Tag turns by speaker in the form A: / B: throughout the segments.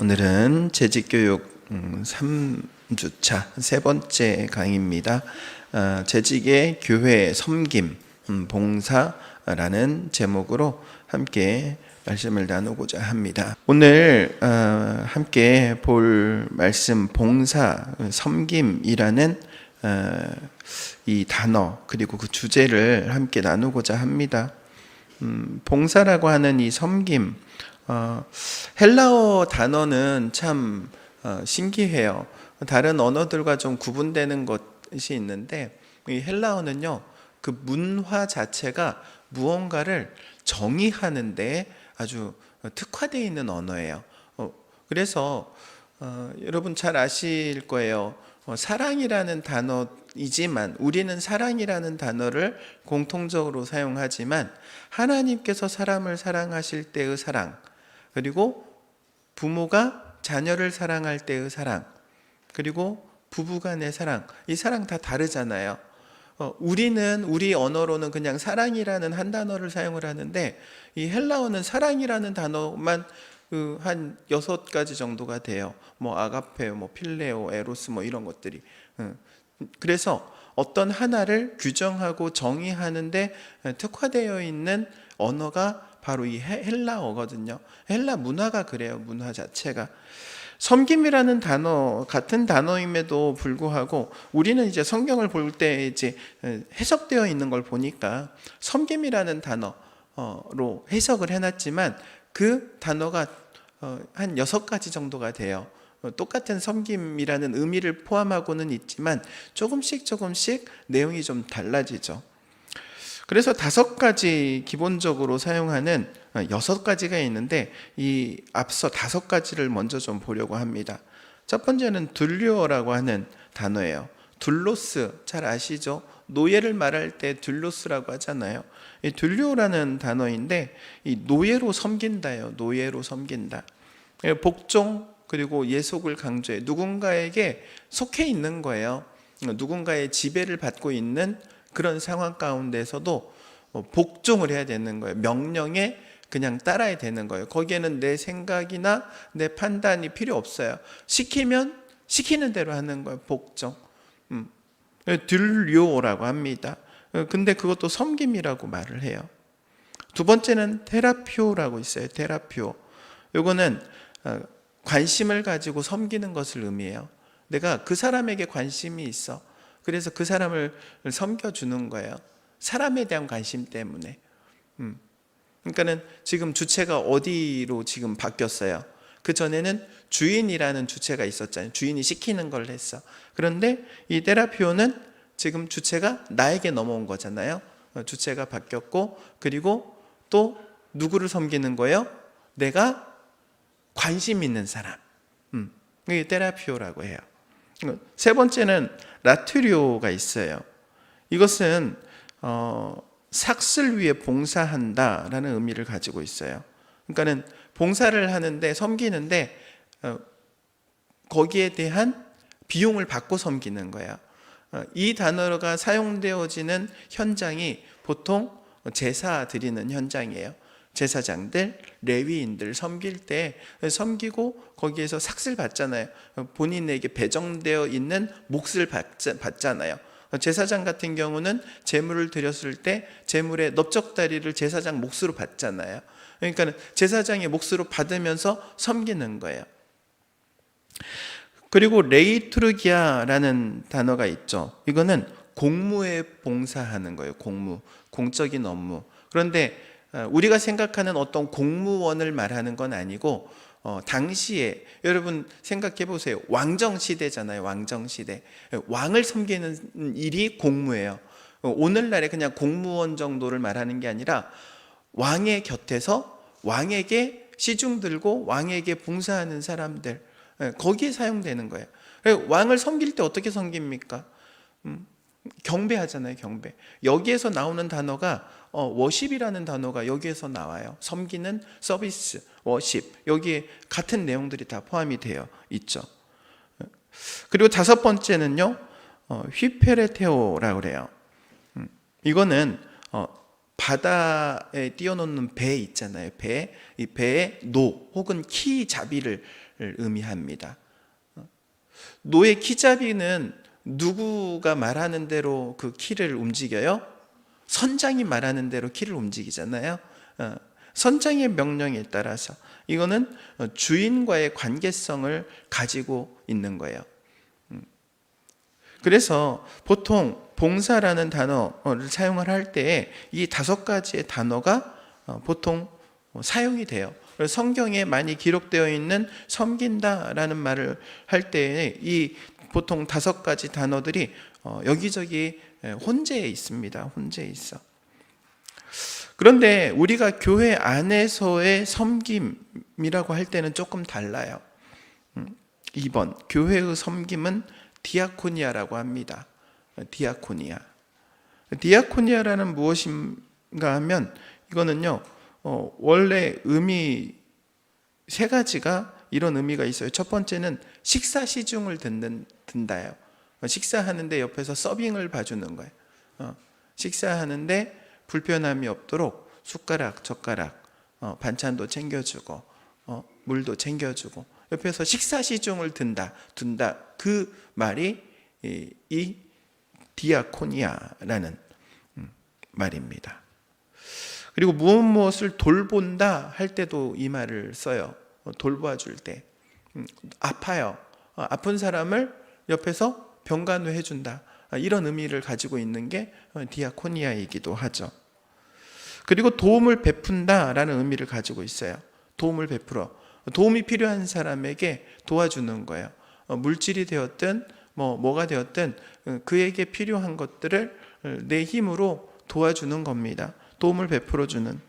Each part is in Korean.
A: 오늘은 재직교육 3주차 세 번째 강의입니다. 재직의 교회 섬김, 봉사라는 제목으로 함께 말씀을 나누고자 합니다. 오늘 함께 볼 말씀 봉사, 섬김이라는 이 단어 그리고 그 주제를 함께 나누고자 합니다. 봉사라고 하는 이 섬김, 헬라어 단어는 참 신기해요. 다른 언어들과 좀 구분되는 것이 있는데 이 헬라어는요, 그 문화 자체가 무언가를 정의하는데 아주 특화되어 있는 언어예요. 그래서 여러분 잘 아실 거예요. 사랑이라는 단어이지만 우리는 사랑이라는 단어를 공통적으로 사용하지만 하나님께서 사람을 사랑하실 때의 사랑, 그리고 부모가 자녀를 사랑할 때의 사랑, 그리고 부부간의 사랑, 이 사랑 다 다르잖아요. 우리는 우리 언어로는 그냥 사랑이라는 한 단어를 사용을 하는데 이 헬라어는 사랑이라는 단어만 한 6가지 정도가 돼요. 뭐 아가페, 뭐 필레오, 에로스 뭐 이런 것들이. 그래서 어떤 하나를 규정하고 정의하는데 특화되어 있는 언어가 바로 이 헬라어거든요. 헬라 문화가 그래요. 문화 자체가. 섬김이라는 단어 같은 단어임에도 불구하고 우리는 이제 성경을 볼 때 이제 해석되어 있는 걸 보니까 섬김이라는 단어로 해석을 해놨지만 그 단어가 한 6가지 정도가 돼요. 똑같은 섬김이라는 의미를 포함하고는 있지만 조금씩 내용이 좀 달라지죠. 그래서 5가지 기본적으로 사용하는 6가지가 있는데 이 앞서 5가지를 먼저 좀 보려고 합니다. 첫 번째는 둘리오라고 하는 단어예요. 둘로스 잘 아시죠? 노예를 말할 때 둘로스라고 하잖아요. 이 둘리오라는 단어인데 이 노예로 섬긴다예요. 노예로 섬긴다. 복종 그리고 예속을 강조해 누군가에게 속해 있는 거예요. 누군가의 지배를 받고 있는 그런 상황 가운데서도 복종을 해야 되는 거예요. 명령에 그냥 따라야 되는 거예요. 거기에는 내 생각이나 내 판단이 필요 없어요. 시키면 시키는 대로 하는 거예요. 복종. 듈리오라고 합니다. 근데 그것도 섬김이라고 말을 해요. 두 번째는 테라피오라고 있어요. 테라피오. 이거는 관심을 가지고 섬기는 것을 의미해요. 내가 그 사람에게 관심이 있어. 그래서 그 사람을 섬겨주는 거예요. 사람에 대한 관심 때문에. 그러니까는 지금 주체가 어디로 지금 바뀌었어요? 그 전에는 주인이라는 주체가 있었잖아요. 주인이 시키는 걸 했어. 그런데 이 테라피오는 지금 주체가 나에게 넘어온 거잖아요. 주체가 바뀌었고, 그리고 또 누구를 섬기는 거예요? 내가 관심 있는 사람. 이게 테라피오라고 해요. 세 번째는 라트리오가 있어요. 이것은 삭슬 위에 봉사한다라는 의미를 가지고 있어요. 그러니까는 봉사를 하는데 섬기는데 거기에 대한 비용을 받고 섬기는 거예요. 이 단어가 사용되어지는 현장이 보통 제사 드리는 현장이에요. 제사장들, 레위인들 섬길 때 섬기고 거기에서 삭슬 받잖아요. 본인에게 배정되어 있는 몫을 받잖아요. 제사장 같은 경우는 제물을 드렸을 때 제물의 넓적다리를 제사장 몫으로 받잖아요. 그러니까 제사장의 몫으로 받으면서 섬기는 거예요. 그리고 레이투르기아라는 단어가 있죠. 이거는 공무에 봉사하는 거예요. 공적인 업무. 그런데 우리가 생각하는 어떤 공무원을 말하는 건 아니고 당시에 여러분 생각해 보세요. 왕정시대잖아요. 왕정시대. 왕을 섬기는 일이 공무예요. 오늘날에 그냥 공무원 정도를 말하는 게 아니라 왕의 곁에서 왕에게 시중 들고 왕에게 봉사하는 사람들, 거기에 사용되는 거예요. 왕을 섬길 때 어떻게 섬깁니까? 경배하잖아요. 경배. 여기에서 나오는 단어가 워십이라는 단어가 여기에서 나와요. 섬기는 서비스, 워십. 여기에 같은 내용들이 다 포함이 되어 있죠. 그리고 5번째는요, 휘페레테오라고 그래요. 이거는 바다에 띄워놓는 배 있잖아요. 이 배의 노 혹은 키 자비를 의미합니다. 노예 키잡이는 누구가 말하는 대로 그 키를 움직여요? 선장이 말하는 대로 키를 움직이잖아요. 선장의 명령에 따라서 이거는 주인과의 관계성을 가지고 있는 거예요. 그래서 보통 봉사라는 단어를 사용을 할 때 이 5가지의 단어가 보통 사용이 돼요. 그래서 성경에 많이 기록되어 있는 섬긴다라는 말을 할 때 이 보통 5가지 단어들이 여기저기 혼재해 있습니다. 혼재해 있어. 그런데 우리가 교회 안에서의 섬김이라고 할 때는 조금 달라요. 2번, 교회의 섬김은 디아코니아라고 합니다. 디아코니아. 디아코니아라는 무엇인가 하면 이거는요, 원래 의미 3가지가 이런 의미가 있어요. 첫 번째는 식사 시중을 든다요. 식사하는데 옆에서 서빙을 봐주는 거예요. 식사하는데 불편함이 없도록 숟가락, 젓가락, 반찬도 챙겨주고, 물도 챙겨주고, 옆에서 식사 시중을 둔다. 그 말이 이 디아코니아라는 말입니다. 그리고 무엇을 돌본다 할 때도 이 말을 써요. 돌봐줄 때. 아파요. 아픈 사람을 옆에서 병간호해 준다. 이런 의미를 가지고 있는 게 디아코니아이기도 하죠. 그리고 도움을 베푼다라는 의미를 가지고 있어요. 도움을 베풀어. 도움이 필요한 사람에게 도와주는 거예요. 물질이 되었든 뭐가 되었든 그에게 필요한 것들을 내 힘으로 도와주는 겁니다. 도움을 베풀어주는.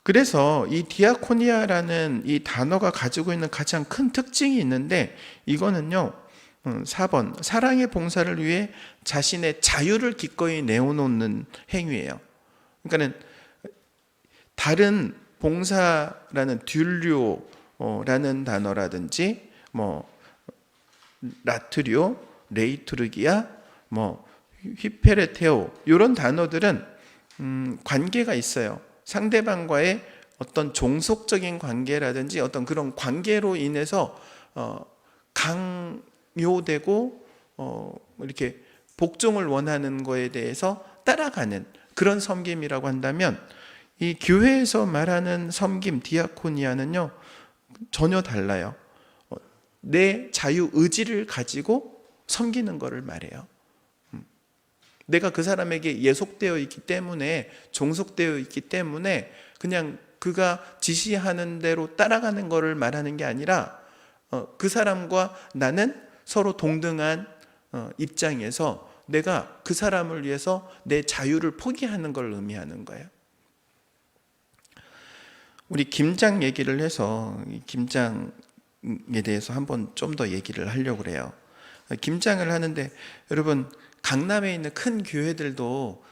A: 그래서 이 디아코니아라는 이 단어가 가지고 있는 가장 큰 특징이 있는데 이거는요, 4번, 사랑의 봉사를 위해 자신의 자유를 기꺼이 내어놓는 행위예요. 그러니까는 다른 봉사라는 듀료라는 단어라든지 라트리오, 레이투르기아, 휘페레테오 이런 단어들은 관계가 있어요. 상대방과의 어떤 종속적인 관계라든지 어떤 그런 관계로 인해서 강요되고 이렇게 복종을 원하는 거에 대해서 따라가는 그런 섬김이라고 한다면 이 교회에서 말하는 섬김 디아코니아는요 전혀 달라요. 내 자유 의지를 가지고 섬기는 것을 말해요. 내가 그 사람에게 예속되어 있기 때문에 종속되어 있기 때문에 그냥 그가 지시하는 대로 따라가는 것을 말하는 게 아니라 그 사람과 나는 서로 동등한 입장에서 내가 그 사람을 위해서 내 자유를 포기하는 걸 의미하는 거예요. 우리 김장 얘기를 해서 김장에 대해서 한번 좀 더 얘기를 하려고 그래요. 김장을 하는데 여러분 강남에 있는 큰 교회들도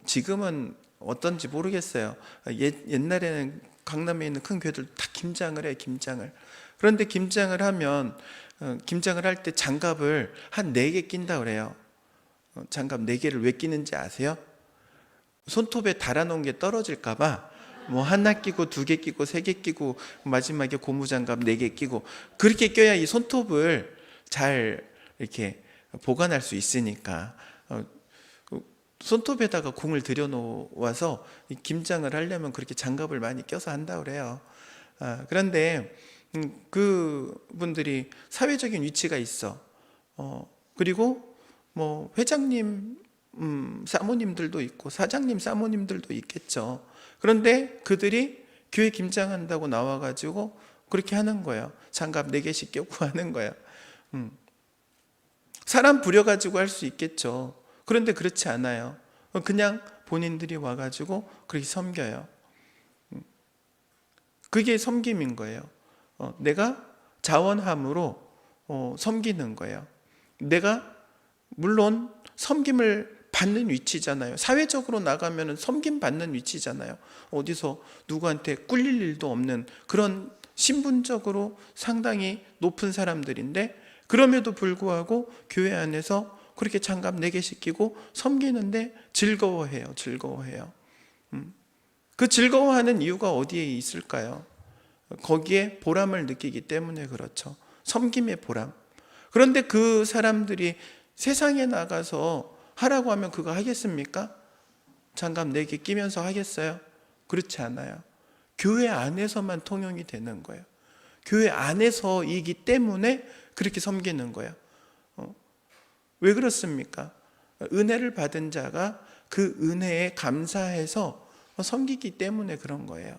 A: 지금은 어떤지 모르겠어요. 옛날에는 강남에 있는 큰 교회들 다 김장을 해, 김장을. 그런데 김장을 하면 김장을 할 때 장갑을 한 4개 낀다 그래요. 장갑 4개를 왜 끼는지 아세요? 손톱에 달아놓은 게 떨어질까 봐 하나 끼고 2개 끼고 3개 끼고 마지막에 고무장갑 4개 끼고 그렇게 껴야 이 손톱을 잘 이렇게 보관할 수 있으니까 손톱에다가 공을 들여놓아서 김장을 하려면 그렇게 장갑을 많이 껴서 한다 그래요. 그런데 그분들이 사회적인 위치가 있어. 그리고 회장님 사모님들도 있고 사장님 사모님들도 있겠죠. 그런데 그들이 교회 김장한다고 나와가지고 그렇게 하는 거예요. 장갑 4개씩 껴고 하는 거예요. 사람 부려가지고 할 수 있겠죠. 그런데 그렇지 않아요. 그냥 본인들이 와가지고 그렇게 섬겨요. 그게 섬김인 거예요. 내가 자원함으로 섬기는 거예요. 내가 물론 섬김을 받는 위치잖아요. 사회적으로 나가면 섬김 받는 위치잖아요. 어디서 누구한테 꿀릴 일도 없는 그런 신분적으로 상당히 높은 사람들인데 그럼에도 불구하고 교회 안에서 그렇게 장갑 4개씩 끼고 섬기는데 즐거워해요. 그 즐거워하는 이유가 어디에 있을까요? 거기에 보람을 느끼기 때문에 그렇죠. 섬김의 보람. 그런데 그 사람들이 세상에 나가서 하라고 하면 그거 하겠습니까? 장갑 4개 끼면서 하겠어요? 그렇지 않아요. 교회 안에서만 통용이 되는 거예요. 교회 안에서이기 때문에 그렇게 섬기는 거예요. 왜 그렇습니까? 은혜를 받은 자가 그 은혜에 감사해서 섬기기 때문에 그런 거예요.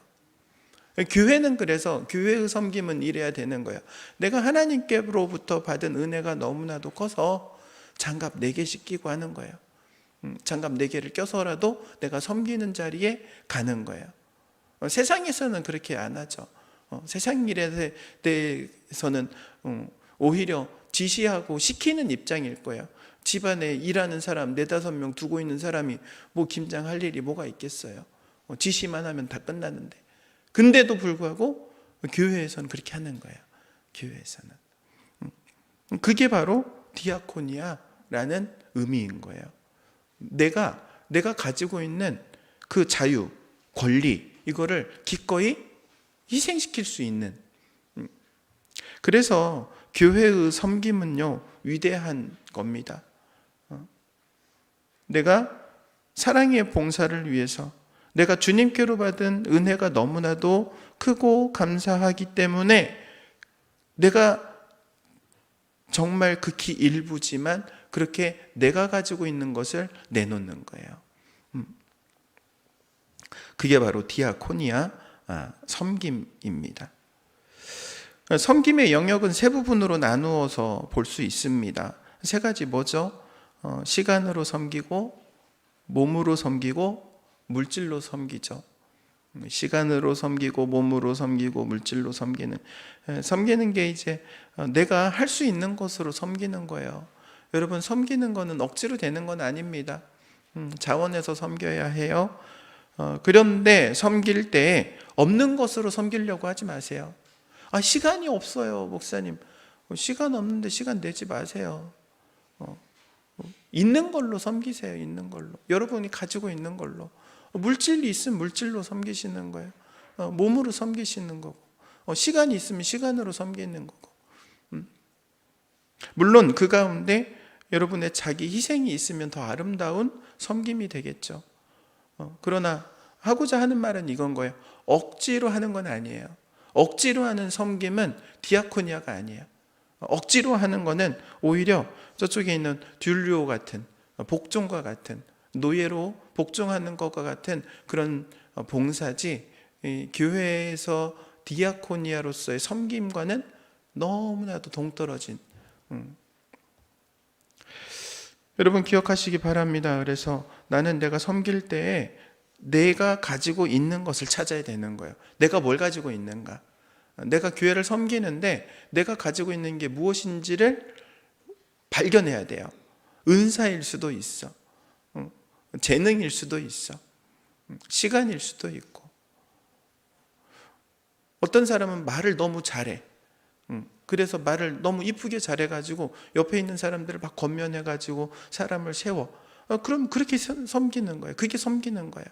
A: 교회는 그래서 교회의 섬김은 이래야 되는 거예요. 내가 하나님께로부터 받은 은혜가 너무나도 커서 장갑 4개씩 끼고 하는 거예요. 장갑 4개를 껴서라도 내가 섬기는 자리에 가는 거예요. 세상에서는 그렇게 안 하죠. 세상 일에 대해서는 오히려 지시하고 시키는 입장일 거예요. 집안에 일하는 사람 4-5명 두고 있는 사람이 뭐 김장할 일이 뭐가 있겠어요. 지시만 하면 다 끝나는데. 근데도 불구하고 교회에서는 그렇게 하는 거예요. 교회에서는. 그게 바로 디아코니아라는 의미인 거예요. 내가 가지고 있는 그 자유, 권리, 이거를 기꺼이 희생시킬 수 있는. 그래서 교회의 섬김은요, 위대한 겁니다. 내가 사랑의 봉사를 위해서, 내가 주님께로 받은 은혜가 너무나도 크고 감사하기 때문에 내가 정말 극히 일부지만 그렇게 내가 가지고 있는 것을 내놓는 거예요. 그게 바로 디아코니아, 섬김입니다. 섬김의 영역은 3부분으로 나누어서 볼 수 있습니다. 3가지 뭐죠? 시간으로 섬기고, 몸으로 섬기고, 물질로 섬기죠. 시간으로 섬기고, 몸으로 섬기고, 물질로 섬기는 게 이제 내가 할 수 있는 것으로 섬기는 거예요. 여러분, 섬기는 거는 억지로 되는 건 아닙니다. 자원해서 섬겨야 해요. 그런데 섬길 때 없는 것으로 섬기려고 하지 마세요. 시간이 없어요, 목사님. 시간 없는데 시간 내지 마세요. 있는 걸로 섬기세요. 있는 걸로. 여러분이 가지고 있는 걸로. 물질이 있으면 물질로 섬기시는 거예요. 몸으로 섬기시는 거고, 시간이 있으면 시간으로 섬기는 거고. 물론 그 가운데 여러분의 자기 희생이 있으면 더 아름다운 섬김이 되겠죠. 그러나 하고자 하는 말은 이건 거예요. 억지로 하는 건 아니에요. 억지로 하는 섬김은 디아코니아가 아니에요. 억지로 하는 거는 오히려 저쪽에 있는 듀리오 같은, 복종과 같은, 노예로 복종하는 것과 같은 그런 봉사지, 교회에서 디아코니아로서의 섬김과는 너무나도 동떨어진. 여러분 기억하시기 바랍니다. 그래서 나는 내가 섬길 때에 내가 가지고 있는 것을 찾아야 되는 거예요. 내가 뭘 가지고 있는가? 내가 교회를 섬기는데 내가 가지고 있는 게 무엇인지를 발견해야 돼요. 은사일 수도 있어. 재능일 수도 있어. 시간일 수도 있고. 어떤 사람은 말을 너무 잘해. 그래서 말을 너무 이쁘게 잘해가지고 옆에 있는 사람들을 막 권면해가지고 사람을 세워. 그럼 그렇게 섬기는 거예요. 그게 섬기는 거예요.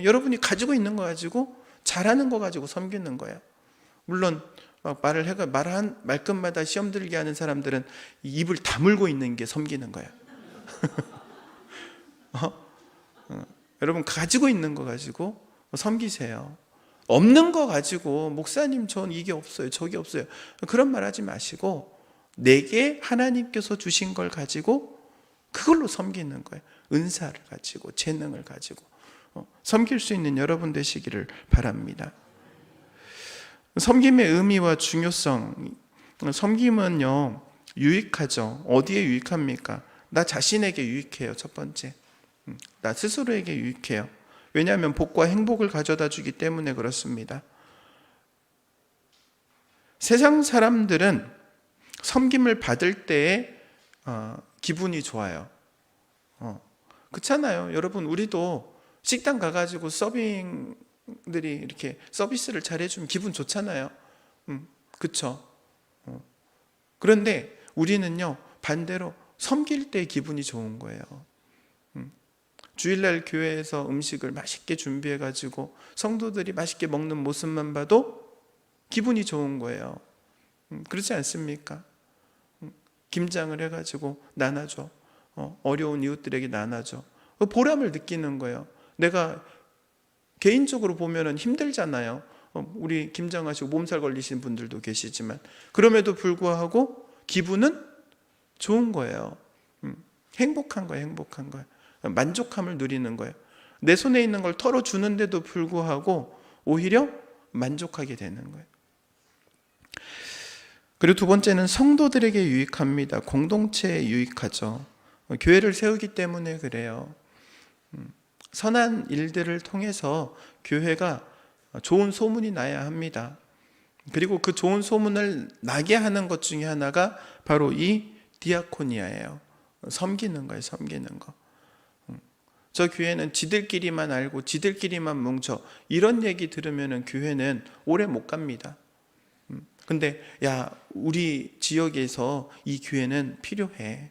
A: 여러분이 가지고 있는 거 가지고 잘하는 거 가지고 섬기는 거예요. 물론 말끝마다 시험 들게 하는 사람들은 입을 다물고 있는 게 섬기는 거예요. 여러분 가지고 있는 거 가지고 섬기세요. 없는 거 가지고 목사님 전 이게 없어요, 저게 없어요, 그런 말 하지 마시고 내게 하나님께서 주신 걸 가지고 그걸로 섬기는 거예요. 은사를 가지고 재능을 가지고 섬길 수 있는 여러분 되시기를 바랍니다. 섬김의 의미와 중요성. 섬김은요 유익하죠. 어디에 유익합니까? 나 자신에게 유익해요. 첫 번째, 나 스스로에게 유익해요. 왜냐하면 복과 행복을 가져다 주기 때문에 그렇습니다. 세상 사람들은 섬김을 받을 때에 기분이 좋아요. 그렇잖아요. 여러분, 우리도 식당 가가지고 서빙들이 이렇게 서비스를 잘해주면 기분 좋잖아요. 그렇죠? 그런데 우리는요 반대로 섬길 때 기분이 좋은 거예요. 주일날 교회에서 음식을 맛있게 준비해가지고 성도들이 맛있게 먹는 모습만 봐도 기분이 좋은 거예요. 그렇지 않습니까? 김장을 해가지고 나눠줘. 어려운 이웃들에게 나눠줘. 보람을 느끼는 거예요. 내가 개인적으로 보면은 힘들잖아요. 우리 김장하시고 몸살 걸리신 분들도 계시지만 그럼에도 불구하고 기분은 좋은 거예요. 행복한 거예요. 행복한 거예요. 만족함을 누리는 거예요. 내 손에 있는 걸 털어주는데도 불구하고 오히려 만족하게 되는 거예요. 그리고 두 번째는 성도들에게 유익합니다. 공동체에 유익하죠. 교회를 세우기 때문에 그래요. 선한 일들을 통해서 교회가 좋은 소문이 나야 합니다. 그리고 그 좋은 소문을 나게 하는 것 중에 하나가 바로 이 디아코니아예요. 섬기는 거예요. 섬기는 거. 저 교회는 지들끼리만 알고 지들끼리만 뭉쳐, 이런 얘기 들으면 교회는 오래 못 갑니다. 근데 야, 우리 지역에서 이 교회는 필요해.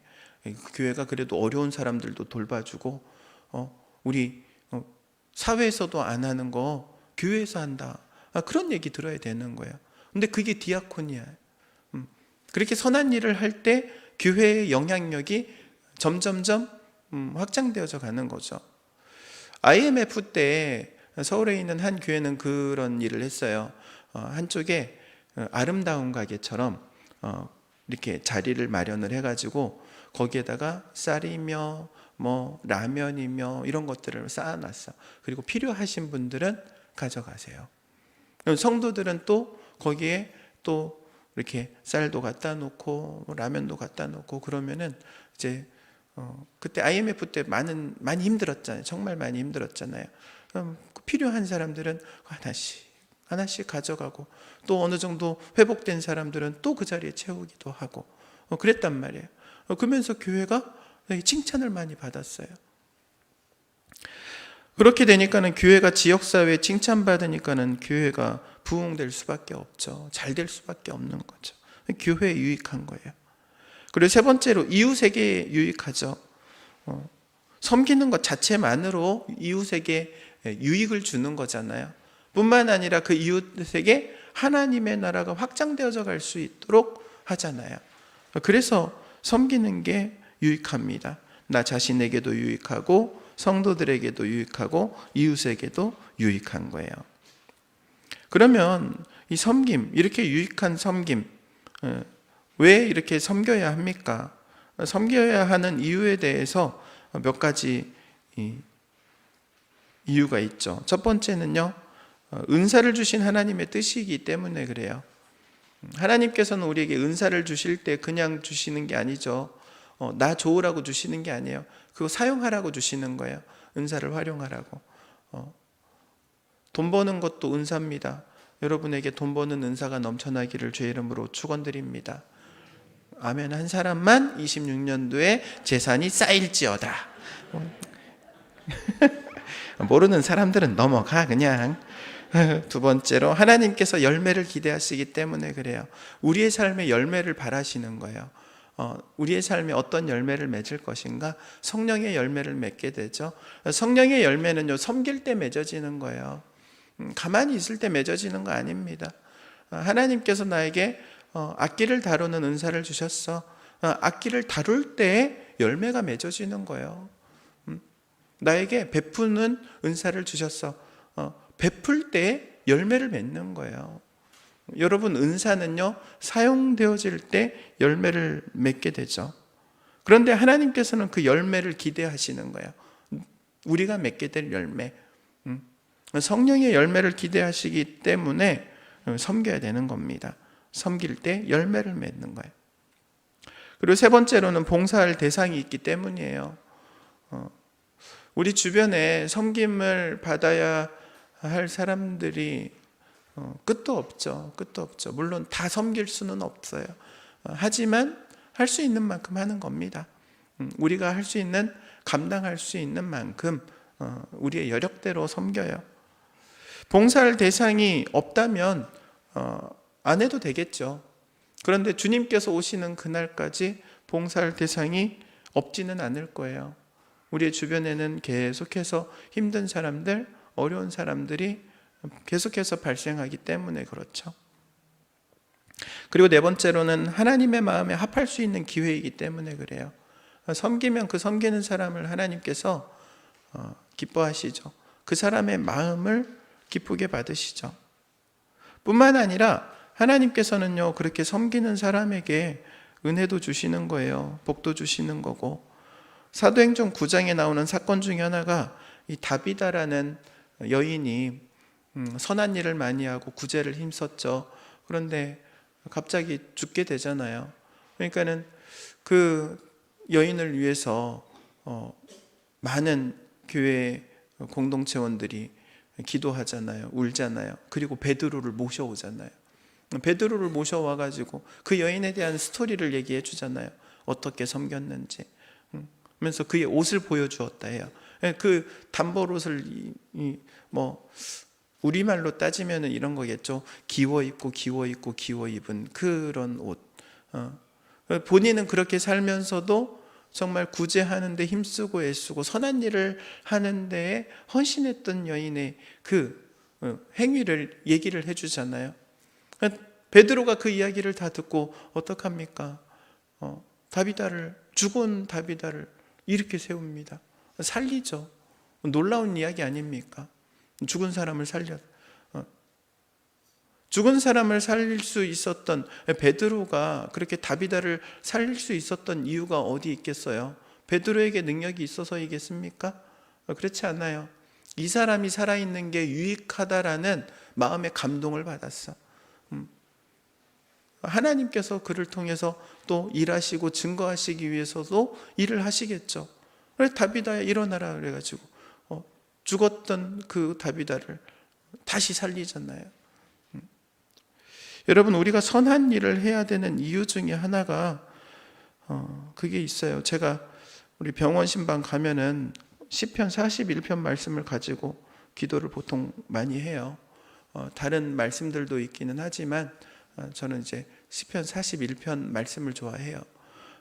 A: 교회가 그래도 어려운 사람들도 돌봐주고 우리 사회에서도 안 하는 거 교회에서 한다. 그런 얘기 들어야 되는 거예요. 근데 그게 디아코니아예요. 그렇게 선한 일을 할 때 교회의 영향력이 점점점 확장되어져 가는 거죠. IMF 때 서울에 있는 한 교회는 그런 일을 했어요. 한쪽에 아름다운 가게처럼 이렇게 자리를 마련을 해가지고 거기에다가 쌀이며 뭐 라면이며 이런 것들을 쌓아놨어. 그리고 필요하신 분들은 가져가세요. 성도들은 또 거기에 또 이렇게 쌀도 갖다 놓고 라면도 갖다 놓고 그러면은 이제 그때 IMF 때 많이 힘들었잖아요. 정말 많이 힘들었잖아요. 그럼 필요한 사람들은 하나씩 가져가고 또 어느 정도 회복된 사람들은 또 그 자리에 채우기도 하고 그랬단 말이에요. 그러면서 교회가 칭찬을 많이 받았어요. 그렇게 되니까는 교회가 지역사회에 칭찬받으니까는 교회가 부흥될 수밖에 없죠. 잘 될 수밖에 없는 거죠. 교회에 유익한 거예요. 그리고 세 번째로 이웃에게 유익하죠. 섬기는 것 자체만으로 이웃에게 유익을 주는 거잖아요. 뿐만 아니라 그 이웃에게 하나님의 나라가 확장되어져 갈 수 있도록 하잖아요. 그래서 섬기는 게 유익합니다. 나 자신에게도 유익하고 성도들에게도 유익하고 이웃에게도 유익한 거예요. 그러면 이 섬김, 이렇게 유익한 섬김, 왜 이렇게 섬겨야 합니까? 섬겨야 하는 이유에 대해서 몇 가지 이유가 있죠. 첫 번째는요, 은사를 주신 하나님의 뜻이기 때문에 그래요. 하나님께서는 우리에게 은사를 주실 때 그냥 주시는 게 아니죠. 나 좋으라고 주시는 게 아니에요. 그거 사용하라고 주시는 거예요. 은사를 활용하라고. 돈 버는 것도 은사입니다. 여러분에게 돈 버는 은사가 넘쳐나기를 주의 이름으로 축원드립니다. 아멘. 한 사람만 26년도에 재산이 쌓일지어다. 모르는 사람들은 넘어가 그냥. 두 번째로 하나님께서 열매를 기대하시기 때문에 그래요. 우리의 삶의 열매를 바라시는 거예요. 우리의 삶에 어떤 열매를 맺을 것인가? 성령의 열매를 맺게 되죠. 성령의 열매는요, 섬길 때 맺어지는 거예요. 가만히 있을 때 맺어지는 거 아닙니다. 하나님께서 나에게 악기를 다루는 은사를 주셨어. 악기를 다룰 때 열매가 맺어지는 거예요. 나에게 베푸는 은사를 주셨어. 베풀 때 열매를 맺는 거예요. 여러분, 은사는요, 사용되어질 때 열매를 맺게 되죠. 그런데 하나님께서는 그 열매를 기대하시는 거예요. 우리가 맺게 될 열매. 성령의 열매를 기대하시기 때문에 섬겨야 되는 겁니다. 섬길 때 열매를 맺는 거예요. 그리고 세 번째로는 봉사할 대상이 있기 때문이에요. 우리 주변에 섬김을 받아야 할 사람들이 끝도 없죠. 끝도 없죠. 물론 다 섬길 수는 없어요. 하지만 할 수 있는 만큼 하는 겁니다. 우리가 할 수 있는, 감당할 수 있는 만큼 우리의 여력대로 섬겨요. 봉사할 대상이 없다면 안 해도 되겠죠. 그런데 주님께서 오시는 그날까지 봉사할 대상이 없지는 않을 거예요. 우리의 주변에는 계속해서 힘든 사람들, 어려운 사람들이 계속해서 발생하기 때문에 그렇죠. 그리고 네 번째로는 하나님의 마음에 합할 수 있는 기회이기 때문에 그래요. 섬기면 그 섬기는 사람을 하나님께서 기뻐하시죠. 그 사람의 마음을 기쁘게 받으시죠. 뿐만 아니라 하나님께서는요, 그렇게 섬기는 사람에게 은혜도 주시는 거예요. 복도 주시는 거고. 사도행전 9장에 나오는 사건 중에 하나가 이 다비다라는 여인이 선한 일을 많이 하고 구제를 힘썼죠. 그런데 갑자기 죽게 되잖아요. 그러니까는 그 여인을 위해서 많은 교회 공동체원들이 기도하잖아요. 울잖아요. 그리고 베드로를 모셔오잖아요. 베드로를 모셔와가지고 그 여인에 대한 스토리를 얘기해 주잖아요. 어떻게 섬겼는지. 그러면서 그의 옷을 보여주었다 해요. 그 단벌옷을 우리말로 따지면은 이런 거겠죠. 기워 입고 기워 입고 기워 입은 그런 옷. 본인은 그렇게 살면서도 정말 구제하는데 힘쓰고 애쓰고 선한 일을 하는데 헌신했던 여인의 그 행위를 얘기를 해주잖아요. 베드로가 그 이야기를 다 듣고 어떡합니까? 죽은 다비다를 이렇게 세웁니다. 살리죠. 놀라운 이야기 아닙니까? 죽은 사람을 살릴 수 있었던 베드로가 그렇게 다비다를 살릴 수 있었던 이유가 어디 있겠어요? 베드로에게 능력이 있어서이겠습니까? 그렇지 않아요. 이 사람이 살아있는 게 유익하다라는 마음의 감동을 받았어. 하나님께서 그를 통해서 또 일하시고 증거하시기 위해서도 일을 하시겠죠. 그래서 다비다야 일어나라 그래가지고 죽었던 그 다비다를 다시 살리잖아요. 여러분, 우리가 선한 일을 해야 되는 이유 중에 하나가 그게 있어요. 제가 우리 병원 신방 가면은 시편 41편 말씀을 가지고 기도를 보통 많이 해요. 다른 말씀들도 있기는 하지만 저는 이제 시편 41편 말씀을 좋아해요.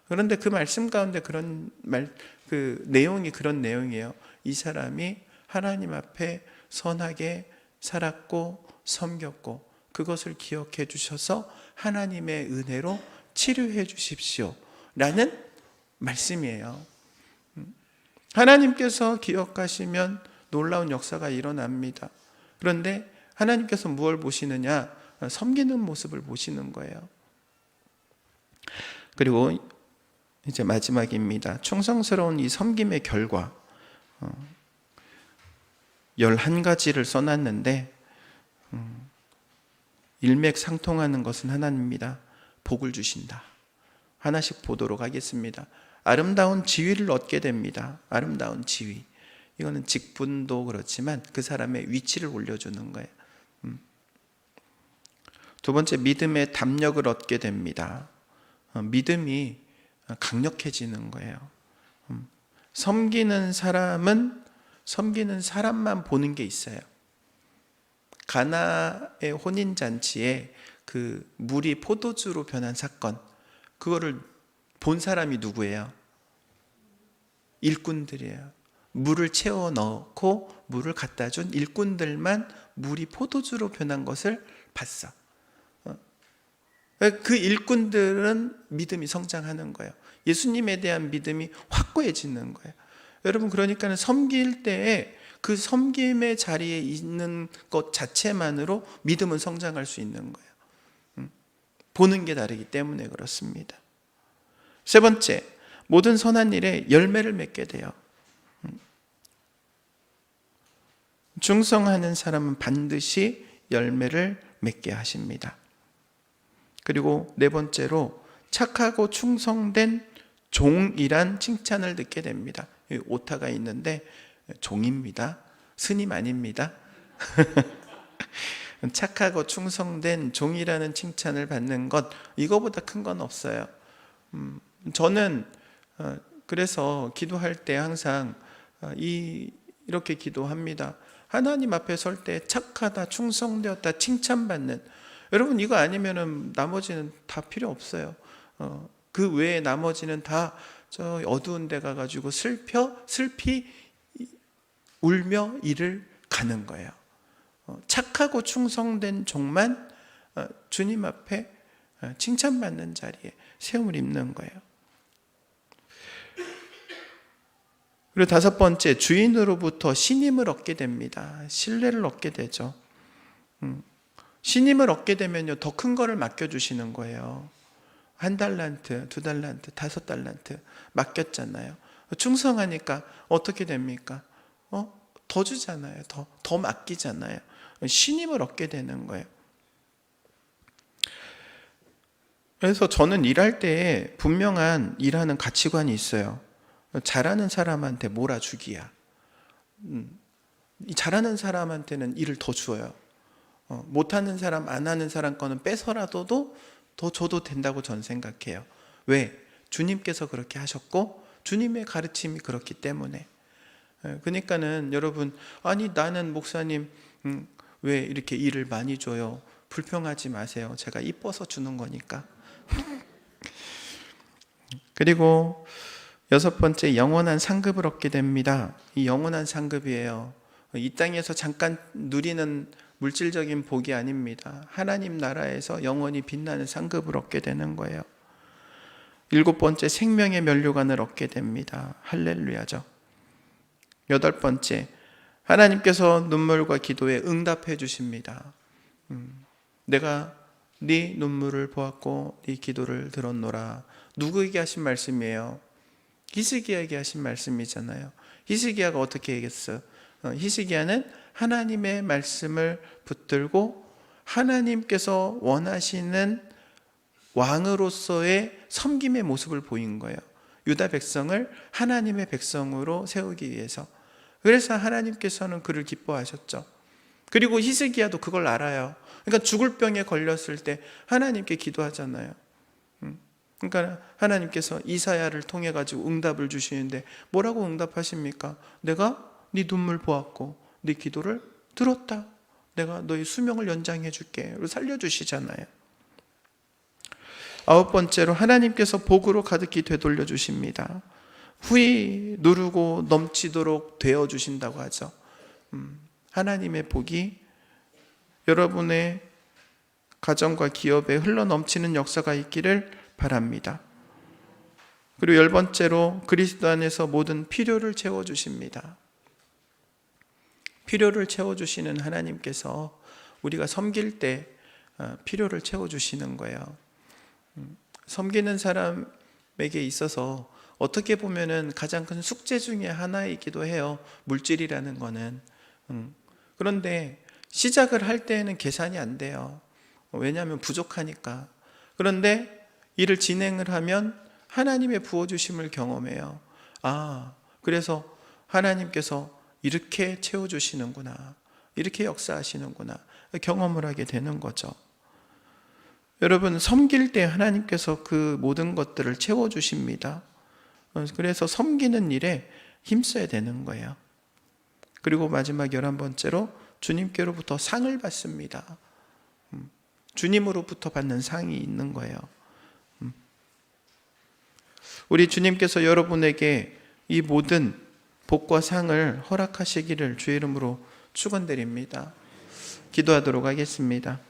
A: 그런데 그 말씀 가운데 그 내용이 그런 내용이에요. 이 사람이 하나님 앞에 선하게 살았고 섬겼고 그것을 기억해 주셔서 하나님의 은혜로 치료해 주십시오 라는 말씀이에요. 하나님께서 기억하시면 놀라운 역사가 일어납니다. 그런데 하나님께서 무엇을 보시느냐? 섬기는 모습을 보시는 거예요. 그리고 이제 마지막입니다. 충성스러운 이 섬김의 결과 11가지를 써놨는데 일맥상통하는 것은 하나입니다. 복을 주신다. 하나씩 보도록 하겠습니다. 아름다운 지위를 얻게 됩니다. 아름다운 지위. 이거는 직분도 그렇지만 그 사람의 위치를 올려주는 거예요. 두 번째, 믿음의 담력을 얻게 됩니다. 믿음이 강력해지는 거예요. 섬기는 사람은 섬기는 사람만 보는 게 있어요. 가나의 혼인잔치에 그 물이 포도주로 변한 사건, 그거를 본 사람이 누구예요? 일꾼들이에요. 물을 채워 넣고 물을 갖다 준 일꾼들만 물이 포도주로 변한 것을 봤어. 그 일꾼들은 믿음이 성장하는 거예요. 예수님에 대한 믿음이 확고해지는 거예요. 여러분, 그러니까 섬길 때에 그 섬김의 자리에 있는 것 자체만으로 믿음은 성장할 수 있는 거예요. 보는 게 다르기 때문에 그렇습니다. 세 번째, 모든 선한 일에 열매를 맺게 돼요. 충성하는 사람은 반드시 열매를 맺게 하십니다. 그리고 네 번째로 착하고 충성된 종이란 칭찬을 듣게 됩니다. 오타가 있는데 종입니다. 스님 아닙니다. 착하고 충성된 종이라는 칭찬을 받는 것, 이거보다 큰 건 없어요. 저는 그래서 기도할 때 항상 이렇게 기도합니다. 하나님 앞에 설 때 착하다, 충성되었다, 칭찬받는. 여러분, 이거 아니면은 나머지는 다 필요 없어요. 그 외에 나머지는 다 저 어두운 데 가가지고 슬피 울며 일을 가는 거예요. 착하고 충성된 종만 주님 앞에 칭찬받는 자리에 세움을 입는 거예요. 그리고 다섯 번째, 주인으로부터 신임을 얻게 됩니다. 신뢰를 얻게 되죠. 신임을 얻게 되면요, 더 큰 거를 맡겨주시는 거예요. 1달란트, 2달란트, 5달란트 맡겼잖아요. 충성하니까 어떻게 됩니까? 더 주잖아요. 더 맡기잖아요. 신임을 얻게 되는 거예요. 그래서 저는 일할 때 분명한 일하는 가치관이 있어요. 잘하는 사람한테 몰아주기야. 잘하는 사람한테는 일을 더 줘요. 못하는 사람, 안 하는 사람 거는 뺏어라도 더 줘도 된다고 저는 생각해요. 왜? 주님께서 그렇게 하셨고 주님의 가르침이 그렇기 때문에. 그러니까는 여러분, 아니 나는 목사님 왜 이렇게 일을 많이 줘요? 불평하지 마세요. 제가 이뻐서 주는 거니까. 그리고 여섯 번째, 영원한 상급을 얻게 됩니다. 이 영원한 상급이에요. 이 땅에서 잠깐 누리는 물질적인 복이 아닙니다. 하나님 나라에서 영원히 빛나는 상급을 얻게 되는 거예요. 일곱 번째, 생명의 면류관을 얻게 됩니다. 할렐루야죠. 여덟 번째, 하나님께서 눈물과 기도에 응답해 주십니다. 내가 네 눈물을 보았고 네 기도를 들었노라. 누구에게 하신 말씀이에요? 히스기야에게 하신 말씀이잖아요. 히스기야가 어떻게 얘기했어요? 히스기야는 하나님의 말씀을 붙들고 하나님께서 원하시는 왕으로서의 섬김의 모습을 보인 거예요. 유다 백성을 하나님의 백성으로 세우기 위해서. 그래서 하나님께서는 그를 기뻐하셨죠. 그리고 히스기야도 그걸 알아요. 그러니까 죽을 병에 걸렸을 때 하나님께 기도하잖아요. 그러니까 하나님께서 이사야를 통해 가지고 응답을 주시는데 뭐라고 응답하십니까? 내가 네 눈물 보았고 네 기도를 들었다. 내가 너의 수명을 연장해 줄게. 살려주시잖아요. 아홉 번째로, 하나님께서 복으로 가득히 되돌려 주십니다. 후히 누르고 넘치도록 되어 주신다고 하죠. 하나님의 복이 여러분의 가정과 기업에 흘러 넘치는 역사가 있기를 바랍니다. 그리고 열 번째로, 그리스도 안에서 모든 필요를 채워주십니다. 필요를 채워주시는 하나님께서 우리가 섬길 때 필요를 채워주시는 거예요. 섬기는 사람에게 있어서 어떻게 보면은 가장 큰 숙제 중에 하나이기도 해요. 물질이라는 거는. 그런데 시작을 할 때에는 계산이 안 돼요. 왜냐하면 부족하니까. 그런데 일을 진행을 하면 하나님의 부어주심을 경험해요. 그래서 하나님께서 이렇게 채워주시는구나, 이렇게 역사하시는구나 경험을 하게 되는 거죠. 여러분, 섬길 때 하나님께서 그 모든 것들을 채워주십니다. 그래서 섬기는 일에 힘써야 되는 거예요. 그리고 마지막 11번째로, 주님께로부터 상을 받습니다. 주님으로부터 받는 상이 있는 거예요. 우리 주님께서 여러분에게 이 모든 복과 상을 허락하시기를 주의 이름으로 축원드립니다. 기도하도록 하겠습니다.